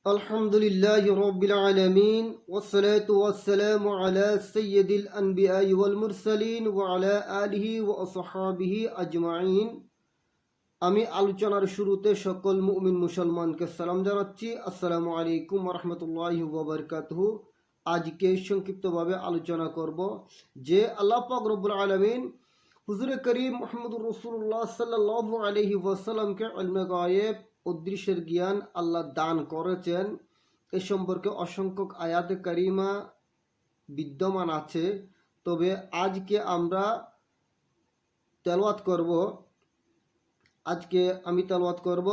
الحمد لله رب العالمين والصلاة والسلام على سيد الأنبياء والمرسلين وعلى آله وأصحابه أجمعين আমি আলোচনার শুরুতে সকল মুমিন মুসলমানকে সালাম জানাচ্ছি। আসসালামু আলাইকুম ওয়া রাহমাতুল্লাহি ওয়া বারাকাতুহু। আজকে সংক্ষিপ্তভাবে আলোচনা করব যে আল্লাহ পাক রব্বুল আলামিন হুজুরে করিম মুহাম্মদুর রাসূলুল্লাহ সাল্লাল্লাহু আলাইহি ওয়াসাল্লামকে ইলমে গায়েব অদৃশ্যের জ্ঞান আল্লাহ দান করেছেন। এ সম্পর্কে অসংখ্য আয়াতে কারিমা বিদ্যমান আছে। তবে আজকে আমরা আমি তেলাওয়াত করব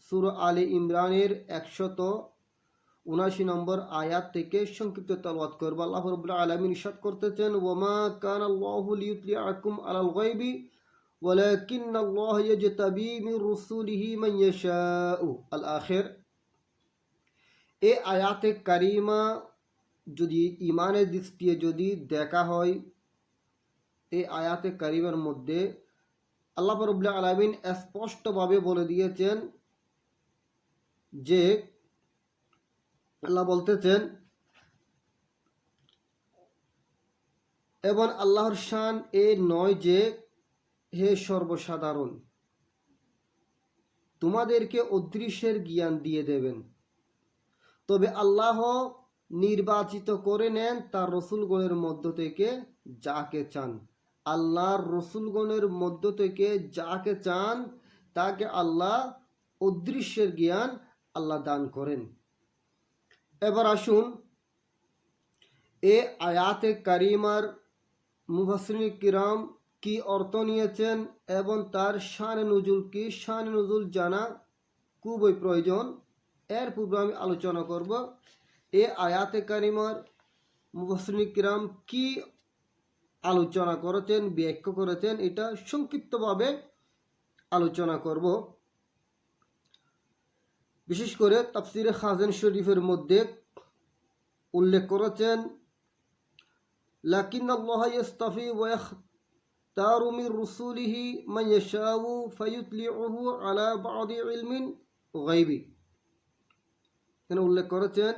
সূরা আলে ইমরানের 179 নম্বর আয়াত থেকে সংক্ষিপ্ত তেলাওয়াত করব। আল্লাহ রাব্বুল আলামিন ইরশাদ করতেছেন, ওয়ামা কানাল্লাহু লিইউতলিআকুম আলাল গায়বি ওয়ালাকিন্নাল্লাহা ইয়াজতাবি মির রুসুলিহি মান ইয়াশাউ। আল আখির। এই আয়াতে কারিমা যদি ইমানের দৃষ্টিতে যদি দেখা হয়, এই আয়াতে কারিমার মধ্যে আল্লাহ রাব্বুল আলামিন স্পষ্টভাবে বলে দিয়েছেন যে আল্লাহ বলতেছেন, এবং আল্লাহর শান এ নয় যে হে সর্বসাধারণ তোমাদেরকে অদৃশ্যের জ্ঞান দিয়ে দেবেন, তবে আল্লাহ নির্বাচিত করে নেন তার রসুলগণের মধ্য থেকে যাকে চান। আল্লাহর রসুলগণের মধ্য থেকে যাকে চান তাকে আল্লাহ অদৃশ্যের জ্ঞান আল্লাহ দান করেন। এবার আসুন এ আয়াতে কারিমার মুফাসসিরিন কিরাম কি অর্থ নিয়েছেন এবং তার শান নুজুল কি। শান নুজুল জানা খুবই প্রয়োজন। এর পূর্বে আমি আলোচনা করব এ আয়াতে কারিমার মুফাসসিরিন কিরাম কি আলোচনা করেছেন, ব্যাখ্যা করেছেন, এটা সংক্ষিপ্তভাবে আলোচনা করব। বিশেষ করে তাফসিরে খাজান শরীফের মধ্যে উল্লেখ করেছেন, লাকিন্নাল্লাহা ইস্তাফি ওয়া ইখতারু মির রুসুলিহি মান ইয়াশাউ ফায়ুতলিউহু আলা বা'দি ইলমিন গায়বি। এখানে উল্লেখ করেছেন,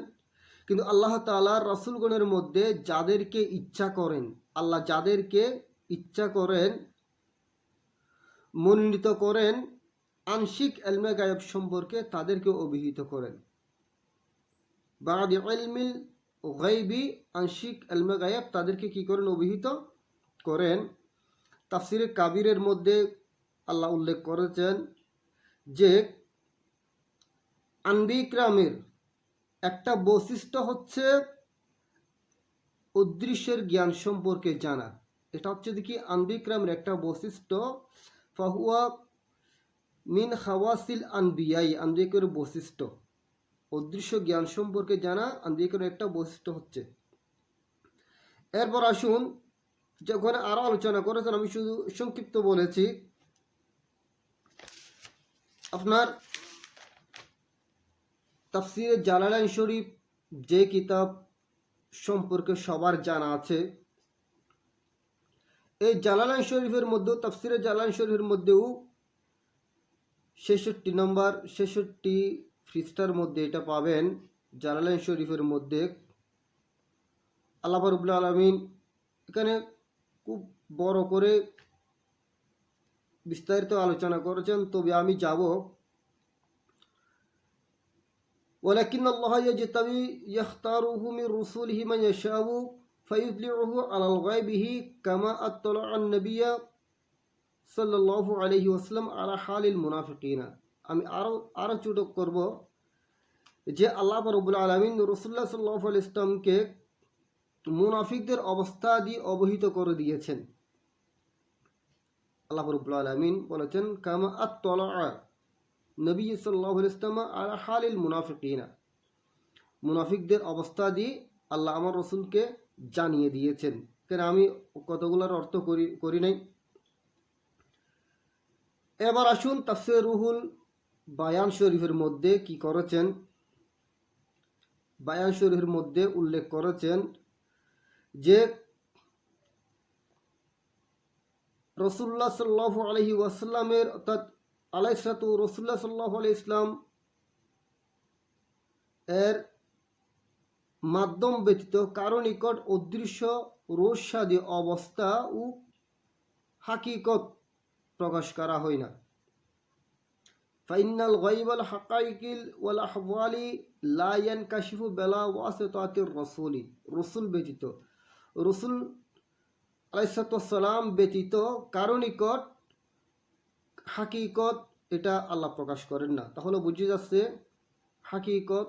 কিন্তু আল্লাহ তাআলার রাসূলগণের মধ্যে যাদেরকে ইচ্ছা করেন, আল্লাহ যাদেরকে ইচ্ছা করেন মনোনীত করেন আংশিক ইলমে গায়েব সম্পর্কে তাদেরকে অভিহিত করেন। বা'দি ইলমিল গায়বি, আংশিক ইলমে গায়েব তাদেরকে কি করেন, অভিহিত করেন। তাফসিরে কাবিরের মধ্যে আল্লাহ উল্লেখ করেছেন যে আনবিয়া কিরামের একটা বৈশিষ্ট্য হচ্ছে অদৃশ্যের জ্ঞান সম্পর্কে জানা। এটা হচ্ছে দেখি আনবিয়া কিরামের একটা বৈশিষ্ট্য। ফাহুয়া মিন খাওয়াসিল আনবিয়াই, আনবিয়া কিরামের বৈশিষ্ট্য অদৃশ্য জ্ঞান সম্পর্কে জানা আনবিয়া কিরামের একটা বৈশিষ্ট্য হচ্ছে। এরপর আসুন, যখন আরো আলোচনা করেছেন, আমি শুধু সংক্ষিপ্ত বলেছি। আপনার তাফসিরে জালালাইন শরীফ যে কিতাব সম্পর্কে সবার জানা আছে, এই জালালাইন শরীফের মধ্যেও তাফসিরে জালালাইন শরীফের মধ্যেও 66 পৃষ্ঠার মধ্যে এটা পাবেন। জালালাইন শরীফের মধ্যে আল্লাহ রাব্বুল আলামিন এখানে খুব বড় করে বিস্তারিত আলোচনা করেছেন। তবে আমি যাব, ওয়ালাকিন্নাল্লাহা ইয়াজতাবি ইখতারুহু মির রুসুলিহি মান ইয়াশাউ ফায়ুতলিউহু আলাল গায়বিহি কামা আত্তালা আন-নাবিয়্যা সাল্লাল্লাহু আলাইহি ওয়াসাল্লাম আলা হালিল মুনাফিকিনা। আমি আরো ছোট করব যে আল্লাহ রাব্বুল আলামিন রাসূলুল্লাহ সাল্লাল্লাহু আলাইহি ওয়াসাল্লামকে মুনাফিকদের অবস্থা দিয়ে অবহিত করে দিয়েছেন। আল্লাহ রাব্বুল আলামিন বলেছেন, কামা আত্তালা নবী সাল্লাল্লাহু আলাইহি ওয়াসাল্লাম আলা হালিল মুনাফিকিনা। মুনাফিকদের অবস্থা দিয়ে আল্লাহ আমার রসুলকে জানিয়ে দিয়েছেন। কেন আমি কতগুলোর অর্থ করি নাই। এবার আসুন তাফসীর রুহুল বায়ান শরীফের মধ্যে কি করেছেন। বায়ান শরীফের মধ্যে উল্লেখ করেছেন যে রাসূলুল্লাহ সাল্লাল্লাহু আলাইহি ওয়াসাল্লামের অর্থাৎ আলাইহিসসালাতু রাসূলুল্লাহ সাল্লাল্লাহু আলাইহি ইসলাম এর মাধ্যম ব্যতীত কারো নিকট অদৃশ্য রহস্যাদি অবস্থা ও হাকিকত প্রকাশ করা হয় না। ফাইনাল গাইবাল হাকাইকিল ওয়াল আহওয়ালি লা ইয়ানকাশিফু বিলা ওয়াসিতাতির রাসূলি, রাসূল ব্যতীত, রাসূল আলাইহিস সালাম ব্যতীত কারো নিকট হাকিকত এটা আল্লাহ প্রকাশ করেন না। তাহলে বুঝে যাচ্ছে হাকিকত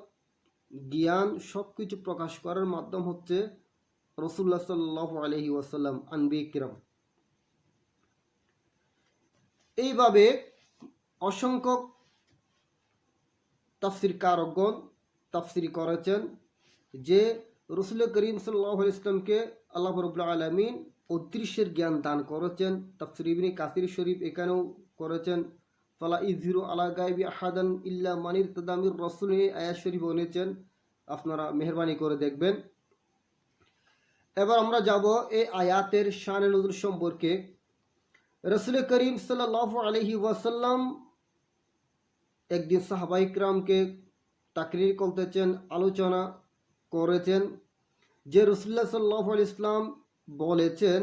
জ্ঞান সব কিছু প্রকাশ করার মাধ্যম হচ্ছে রাসূলুল্লাহ সাল্লাল্লাহু আলাইহি ওয়াসাল্লাম, আনবিয়া কিরাম। এইভাবে অসংখ্য তাফসীরকারগণ তাফসীর করেছেন যে রাসূল করিম সাল্লাল্লাহু আলাইহি ওয়াসাল্লামকে আল্লাহ রাব্বুল আলামিন অদৃশ্যের জ্ঞান দান করেছেন। তাফসীর ইবনে কাসির শরীফ এখানেও করেছেন। ফালা ইযহিরু আলা গায়বি আহাদান ইল্লা মান ইরতাদা মির রাসূল, আয়াত শরীফ এনেছেন, আপনারা মেহেরবানি করে দেখবেন। এবার আমরা যাব এই আয়াতের শান নুজুল সম্পর্কে। রাসূল করিম সাল্লাল্লাহু আলাইহি ওয়াসাল্লাম একদিন সাহাবায়ে কিরামকে তাকরীর করতেছেন, আলোচনা করেছেন যে রাসূলুল্লাহ সাল্লাল্লাহু আলাইহি ওয়াসাল্লাম বলেছেন,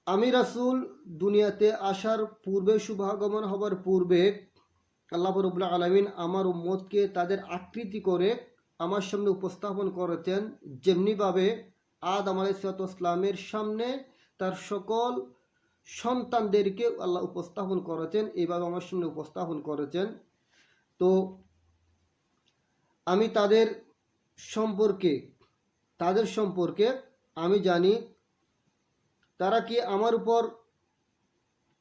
আমি রাসূল দুনিয়াতে আসার পূর্বে, শুভাগমন হবার পূর্বে আল্লাহ রাব্বুল আলামিন আমার উম্মতকে তাদের আকৃতি করে আমার সামনে উপস্থাপন করেছেন, যেমনিভাবে আদম আলাইহিস সালামের সামনে তার সকল সন্তানদেরকে আল্লাহ উপস্থাপন করেছেন, এইভাবে আমার সামনে উপস্থাপন করেছেন। তো আমি তাদের সম্পর্কে আমি জানি তারা কি আমার উপর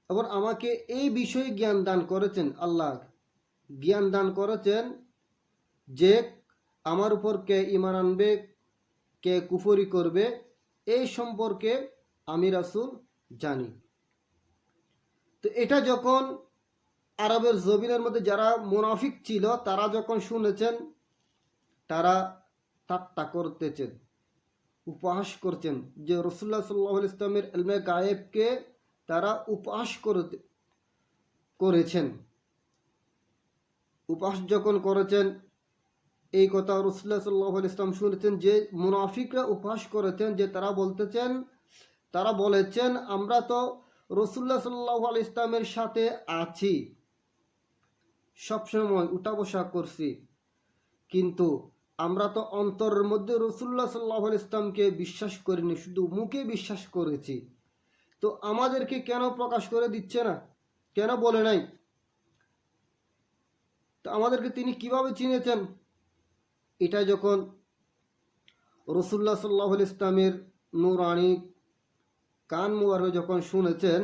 এবং আমাকে এই বিষয়ে জ্ঞান দান করেছেন। আল্লাহ জ্ঞান দান করেছেন যে আমার উপর কে ঈমান আনবে, কে কুফরি করবে, এই সম্পর্কে আমি রাসূল জানি। তো এটা যখন আরবের জমিনের মধ্যে যারা মুনাফিক ছিল তারা যখন শুনেছেন, তারা ঠাট্টা করতেছেন, উপহাস করছেন যে রাসূলুল্লাহ সাল্লাল্লাহু আলাইহি ওয়াসাল্লামের ইলমে গায়েবকে তারা উপহাস করেছেন। উপহাস যখন করেছেন, এই কথা রাসূলুল্লাহ সাল্লাল্লাহু আলাইহি ওয়াসাল্লাম শুনেছেন যে মুনাফিকরা উপহাস করেছেন, যে তারা বলেছেন আমরা তো রাসূলুল্লাহ সাল্লাল্লাহু আলাইহি ওয়াসাল্লামের সাথে আছি, সবসময় উঠা বসা করছি, কিন্তু আমরা তো অন্তরের মধ্যে রাসূলুল্লাহ সাল্লাল্লাহু আলাইহি ওয়াসাল্লামকে বিশ্বাস করিনি, শুধু মুখে বিশ্বাস করেছি। তো আমাদেরকে কেন প্রকাশ করে দিচ্ছে না, কেন বলে নাই? তো আমাদেরকে তিনি কিভাবে চিনেছেন? এটা যখন রাসূলুল্লাহ সাল্লাল্লাহু আলাইহি ওয়াসাল্লামের নূরানি কান মুবারক যখন শুনেছেন,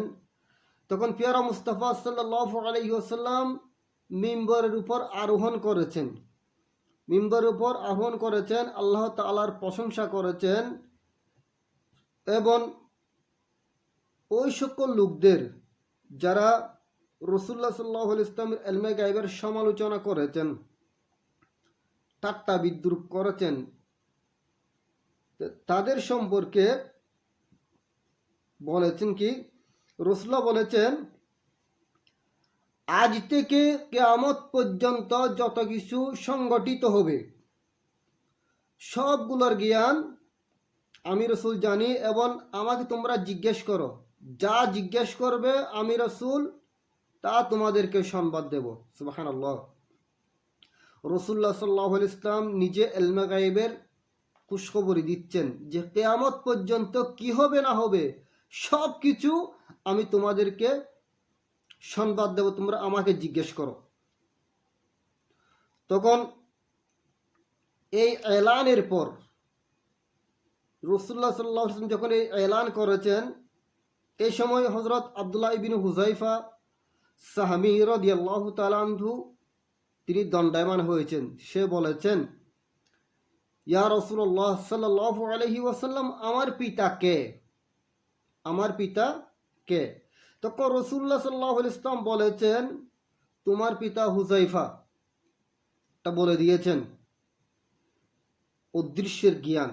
তখন পিয়ারা মুস্তাফা সাল্লাল্লাহু আলাইহি ওয়াসাল্লাম মিম্বরের উপর আরোহণ করেছেন, আল্লাহ তাআলার প্রশংসা করেছেন এবং ওই সকল লোকদের যারা রাসূলুল্লাহ সাল্লাল্লাহু আলাইহি ওয়াসাল্লামের ইলমে গায়বের সমালোচনা করেছেন, ঠাট্টা বিদ্রূপ করেছেন, তাদের সম্পর্কে বলেছেন কি? রাসূলুল্লাহ বলেছেন, আজ থেকে কিয়ামত পর্যন্ত যত কিছু সংগঠিত হবে সবগুলোর জ্ঞান আমি রাসূল জানি, এবং আমাকে তোমরা জিজ্ঞেস করো, যা জিজ্ঞেস করবে আমি রাসূল তা তোমাদেরকে সংবাদ দেব। সুবহানাল্লাহ। রাসূলুল্লাহ সাল্লাল্লাহু আলাইহি ওয়াসাল্লাম নিজে ইলমে গায়বের খুশখবরি দিচ্ছেন যে কিয়ামত পর্যন্ত কি হবে না হবে সব কিছু আমি তোমাদেরকে সংবাদ দেব, তোমরা আমাকে জিজ্ঞেস করো। তখন এই এলানের পর রাসূলুল্লাহ সাল্লাল্লাহু আলাইহি ওয়াসাল্লাম যখন এই এলান করেছেন, এই সময় হযরত আব্দুল্লাহ ইবনে হুযায়ফা সাহামী রাদিয়াল্লাহু তাআলা আনহু তিনি দণ্ডায়মান হয়েছেন। সে বলেছেন, ইয়া রাসূলুল্লাহ সাল্লাল্লাহু আলাইহি ওয়াসাল্লাম, আমার পিতা কে? তখন রাসূলুল্লাহ সাল্লাল্লাহু আলাইহি ওয়াসাল্লাম বলেছেন, তোমার পিতা হুযায়ফা। তা বলে দিয়েছেন অদৃশ্যের জ্ঞান।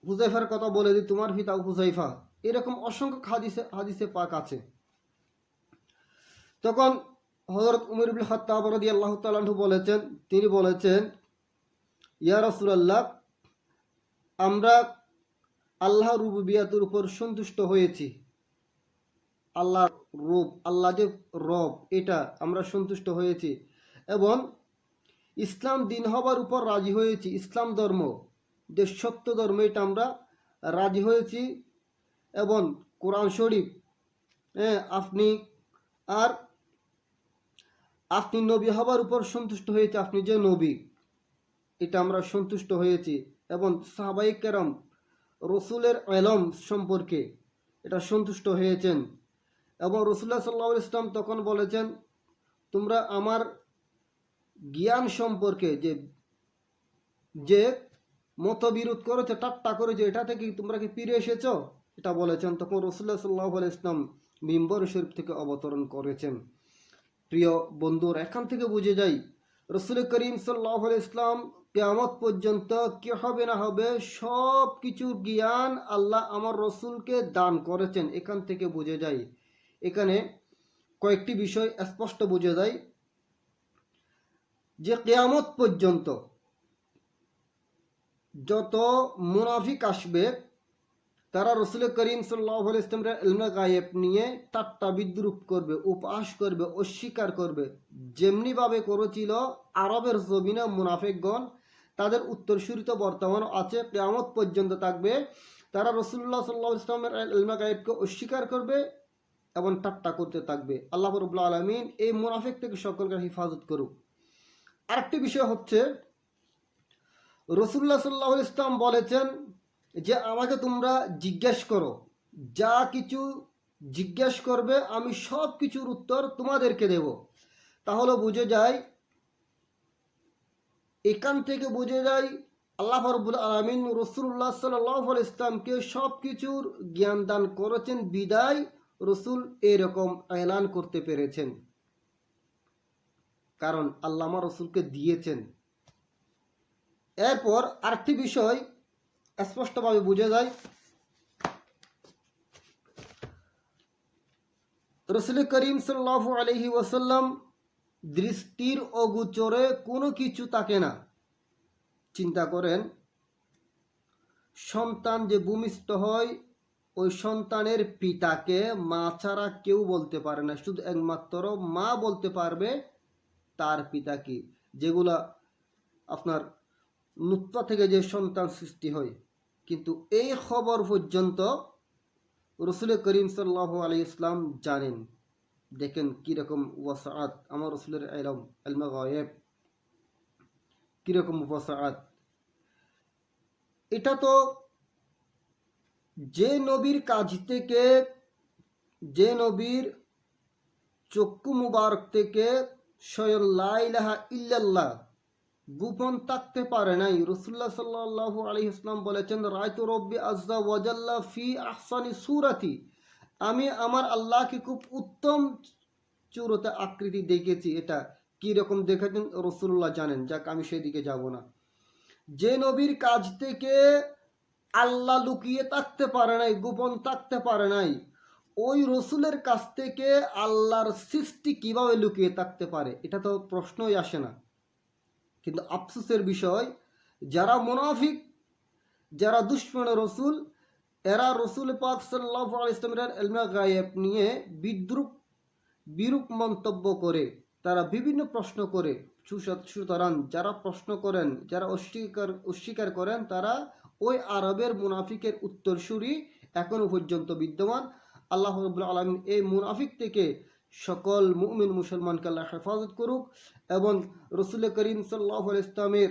হুযায়ফার কথা বলে দিই, তোমার পিতা হুযায়ফা। এরকম অসংখ্য হাদিসে পাক আছে। তখন হযরত উমর ইবনে খাত্তাব রাদিয়াল্লাহু তাআলা আনহু বলেছেন, তিনি বলেছেন, ইয়া রাসূলুল্লাহ, আমরা আল্লাহর রুবুবিয়াতের উপর সন্তুষ্ট হয়েছি। আল্লাহর রূপ, আল্লাহ যে রব, এটা আমরা সন্তুষ্ট হয়েছি এবং ইসলাম দিন হবার উপর রাজি হয়েছি। ইসলাম ধর্ম যে সত্য ধর্ম, এটা আমরা রাজি হয়েছি। এবং কোরআন শরীফ, আপনি আর আপনি নবী হবার উপর সন্তুষ্ট হয়েছে, আপনি যে নবী, এটা আমরা সন্তুষ্ট হয়েছি। এবং সাহাবায়ে কেরাম রসুলের ইলম সম্পর্কে এটা সন্তুষ্ট হয়েছেন। এবং রাসূলুল্লাহ সাল্লাল্লাহু আলাইহি ওয়াসাল্লাম তখন বলেছেন, তোমরা আমার জ্ঞান সম্পর্কে যে মতবিরোধ করেছে, ঠাট্টা করেছে, এটা থেকে তোমরা কি ফিরে এসেছো, এটা বলেছেন। তখন রাসূলুল্লাহ সাল্লাল্লাহু আলাইহি ওয়াসাল্লাম মিম্বর শরীফ থেকে অবতরণ করেছেন। প্রিয় বন্ধুরা, এখান থেকে বুঝে যাই রাসূল করিম সাল্লাল্লাহু আলাইহি ওয়াসাল্লাম কিয়ামত পর্যন্ত কি হবে না হবে সব কিছুর জ্ঞান আল্লাহ আমার রসুলকে দান করেছেন। এখান থেকে বুঝে যায়, এখানে কয়েকটি বিষয় স্পষ্ট বুঝে যায় যে কিয়ামত পর্যন্ত যত মুনাফিক আসবে, তারা রসুল করিম সাল্লাল্লাহু আলাইহি ওয়াসাল্লামের ইলমে গায়েব নিয়ে ঠাট্টা বিদ্রূপ করবে, উপহাস করবে, অস্বীকার করবে। যেমনিভাবে করেছিল আরবের জমিনে মুনাফিকগণ, তাদের উত্তরসূরি তো বর্তমান আছে, কিয়ামত পর্যন্ত থাকবে। তারা রাসূলুল্লাহ সাল্লাল্লাহু আলাইহি ওয়াসাল্লামের ইলমে গায়েবকে অস্বীকার করবে এবং ঠাট্টা করতে থাকবে। আল্লাহ রাব্বুল আলামিন এই মুনাফিক থেকে সকলকে হেফাজত করুক। আরেকটি বিষয় হচ্ছে, রাসূলুল্লাহ সাল্লাল্লাহু আলাইহি ওয়াসাল্লাম বলেছেন যে আমাকে তোমরা জিজ্ঞেস করো, যা কিছু জিজ্ঞেস করবে আমি সব কিছুর উত্তর তোমাদেরকে দেব। তাহলে বুঝে যায়, এখান থেকে বুঝে যায় আল্লাহ রাব্বুল আলামিন রাসূলুল্লাহ সাল্লাল্লাহু আলাইহি ওয়াসাল্লামকে সব কিছুর জ্ঞান দান করেছেন, বিদায় রসুল এরকম এলান করতে পেরেছেন, কারণ আল্লাহ আমার রসুলকে দিয়েছেন। এরপর আরেকটি বিষয় স্পষ্টভাবে বুঝে যায়, রাসূল করিম সাল্লাল্লাহু আলাইহি ওয়াসাল্লাম দৃষ্টির অগোচরে কোনো কিছু থাকে না। চিন্তা করেন, সন্তান যে ভূমিষ্ঠ হয়, ওই সন্তানের পিতাকে মা ছাড়া কেউ বলতে পারে না, শুধু একমাত্র মা বলতে পারবে তার পিতা কি। যেগুলা আপনার নুতফা থেকে যে সন্তান সৃষ্টি হয়, কিন্তু এই খবর পর্যন্ত রসুল করিম সাল্লাল্লাহু আলাইহি ওয়াসাল্লাম জানেন। দেখেন কিরকম ওয়াসাআত আমার রসুলের ইলমে গায়েব, কিরকম ওয়াসাআত। এটা তো যে নবীর কাজ থেকে, যে নবীর চক্ষু মুবারক থেকে স্বয়ং লা ইলাহা ইল্লাল্লাহ গোপন থাকতে পারে নাই। রাসূলুল্লাহ সাল্লাল্লাহু আলাইহি ওয়াসাল্লাম বলেছেন, রাআইতু রাব্বি আযজা ওয়া জাল্লা ফি আহসানি সূরাতি, আমি আমার আল্লাহকে খুব উত্তম চূড়তে আকৃতি দেখেছি। এটা কি রকম দেখেছেন রাসূলুল্লাহ জানেন, যাক আমি সেদিকে যাব না। যে নবীর কাজ থেকে আল্লাহ লুকিয়ে থাকতে পারে নাই, গোপন থাকতে পারে নাই, ওই রসুলের কাছ থেকে আল্লাহর সৃষ্টি কিভাবে লুকিয়ে থাকতে পারে, এটা তো প্রশ্নই আসে না। কিন্তু আফসোসের বিষয়, যারা মুনাফিক, যারা দুশমন রসুল, এরা রসুল পাক সাল্লাল্লাহু আলাইহি ওয়াসাল্লামের ইলমে গায়েব নিয়ে বিরূপ মন্তব্য করে, তারা বিভিন্ন প্রশ্ন করে। সুতরাং যারা প্রশ্ন করেন, যারা অস্বীকার করেন, তারা ওই আরবের মুনাফিকের উত্তরসূরি এখনো পর্যন্ত বিদ্যমান। আল্লাহ রাব্বুল আলামিন এই মুনাফিক থেকে সকল মুমিন মুসলমানকে আল্লাহ হেফাজত করুক এবং রসুল করিম সাল্লাল্লাহু আলাইহি ওয়াসাল্লামের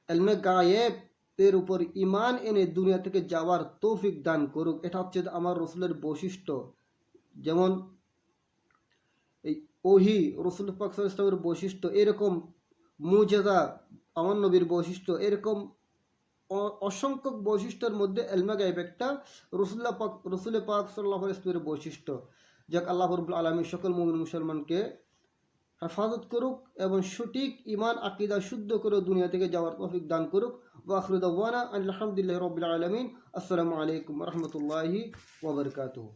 ইলমে গায়েব এর উপর ঈমান এনে দুনিয়া থেকে যাওয়ার তৌফিক দান করুক। এটা হচ্ছে আমার রসুলের বৈশিষ্ট্য। যেমন এই ওহী রসুল পাক সাল্লাল্লাহু আলাইহি ওয়াসাল্লামের বৈশিষ্ট্য, এরকম মুজিজা আমার নবীর বৈশিষ্ট্য, এরকম অসংখ্য বৈশিষ্ট্যের মধ্যে ইলমে গায়েব একটা রসুল পাক সাল্লাল্লাহু আলাইহি ওয়াসাল্লামের বৈশিষ্ট্য। যাক আল্লাহ রাব্বুল আলামিন সকল মুমিন মুসলমানকে হেফাজত করুক এবং সঠিক ঈমান আকীদা শুদ্ধ করে দুনিয়া থেকে যাওয়ার তৌফিক দান করুক। ওয়া আখিরু দাওয়ানা আলহামদুলিল্লাহি রাব্বিল আলামিন। আসসালামু আলাইকুম ওয়া রাহমাতুল্লাহি ওয়া বারাকাতুহু।